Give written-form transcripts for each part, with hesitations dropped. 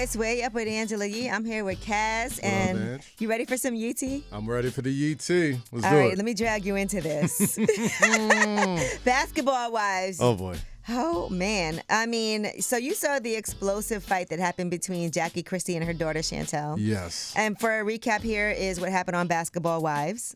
it's Way Up with Angela Yee. I'm here with Kaz. And you ready for some Yee tea? I'm ready for the Yee tea. Let's do it. All right, let me drag you into this. Basketball wives. Oh, boy. Oh, man. I mean, so you saw the explosive fight that happened between Jackie Christie and her daughter, Chantel. Yes. And for a recap, here is what happened on Basketball Wives.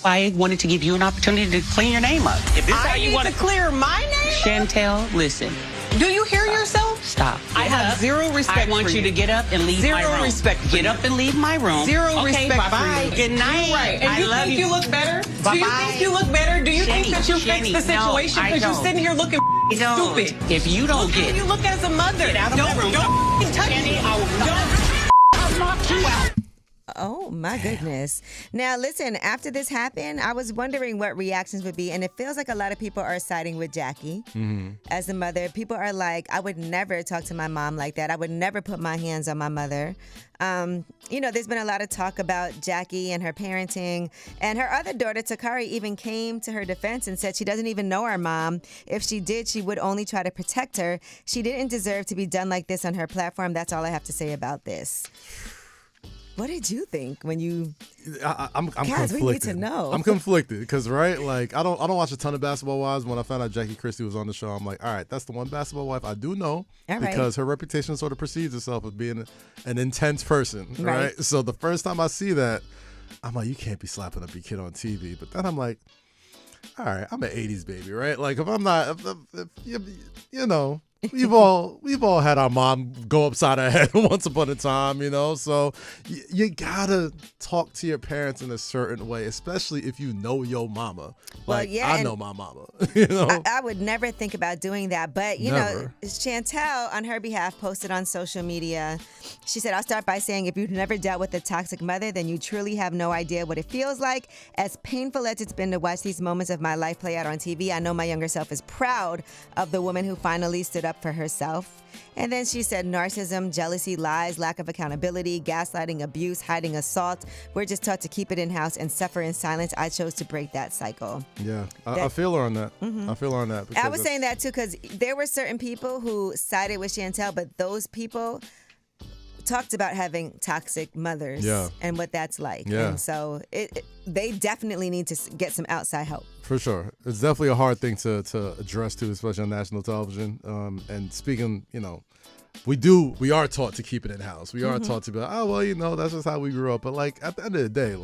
I wanted to give you an opportunity to clean your name up. If this I need to clear my name? Chantel, listen. Do you hear yourself? Stop. I have zero respect I want for you to get up and leave my room. Zero respect for Get up and leave my room. Zero okay, respect bye-bye. for you. Good night. You're right. And I you love think you look better? Do you Bye-bye. think you look better? Do you think that you Jenny, fixed the situation? no, I Because you're don't. sitting here looking I don't. stupid. If you don't Look how get you look as a mother. Get out of my room. Don't touch Jenny, me. I will I'll knock you out. Oh, my goodness. Now, listen, after this happened, I was wondering what reactions would be. And it feels like a lot of people are siding with Jackie as a mother. People are like, I would never talk to my mom like that. I would never put my hands on my mother. There's been a lot of talk about Jackie and her parenting. And her other daughter, Takari, even came to her defense and said she doesn't even know her mom. If she did, she would only try to protect her. She didn't deserve to be done like this on her platform. That's all I have to say about this. What did you think when you? I'm Guys, conflicted. we need to know. I'm conflicted because I don't watch a ton of Basketball Wives. When I found out Jackie Christie was on the show, I'm like, all right, that's the one Basketball Wife I do know because her reputation sort of precedes itself as being an intense person, right? So the first time I see that, I'm like, you can't be slapping up your kid on TV. But then I'm like, all right, I'm an '80s baby, right? Like if I'm not, We've all had our mom go upside our head once upon a time, so you gotta talk to your parents in a certain way, especially if you know your mama. I know my mama. I would never think about doing that, but Chantel on her behalf posted on social media. She said, I'll start by saying if you've never dealt with a toxic mother, then you truly have no idea what it feels like. As painful as it's been to watch these moments of my life play out on TV, I know my younger self is proud of the woman who finally stood up for herself. And then she said narcissism, jealousy, lies, lack of accountability, gaslighting, abuse, hiding, assault. We're just taught to keep it in-house and suffer in silence. I chose to break that cycle. Yeah, I feel her on that. I feel her on that. I was saying that too because there were certain people who sided with Chantel, but those people talked about having toxic mothers and what that's like. Yeah. And so they definitely need to get some outside help. For sure. It's definitely a hard thing to address too, especially on national television. And speaking, we are taught to keep it in house. We are taught to be like, that's just how we grew up. But at the end of the day,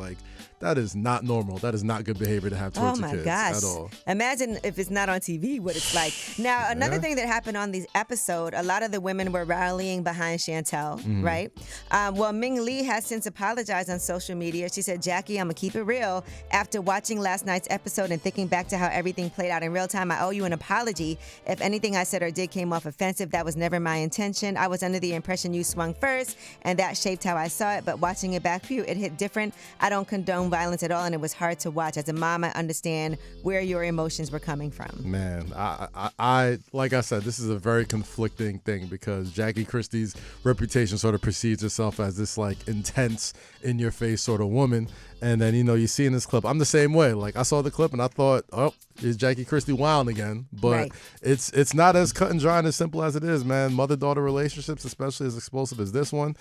that is not normal. That is not good behavior to have towards your kids at all. Imagine if it's not on TV, what it's like. Now, another thing that happened on this episode, a lot of the women were rallying behind Chantel, right? Well, Ming Lee has since apologized on social media. She said, Jackie, I'm going to keep it real. After watching last night's episode and thinking back to how everything played out in real time, I owe you an apology. If anything I said or did came off offensive, that was never my intention. I was under the impression you swung first, and that shaped how I saw it. But watching it back for you, it hit different. I don't condone violence at all, and it was hard to watch. As a mom, I understand where your emotions were coming from. Man, I like I said, this is a very conflicting thing because Jackie Christie's reputation sort of precedes herself as this intense, in-your-face sort of woman. And then, you see in this clip, I'm the same way. I saw the clip and I thought, oh, is Jackie Christie wilding again? But it's not as cut and dry and as simple as it is, man. Mother-daughter relationships, especially as explosive as this one,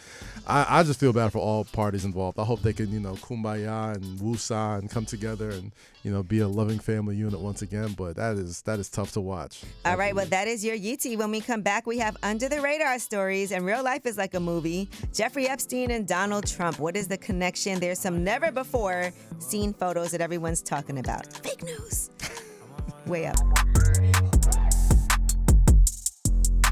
I just feel bad for all parties involved. I hope they can, kumbaya and woosah and come together and, be a loving family unit once again. But that is tough to watch. All right, well, that is your Yee tea. When we come back, we have Under the Radar stories, and real life is like a movie. Jeffrey Epstein and Donald Trump. What is the connection? There's some never-before seen photos that everyone's talking about. Fake news. Way Up.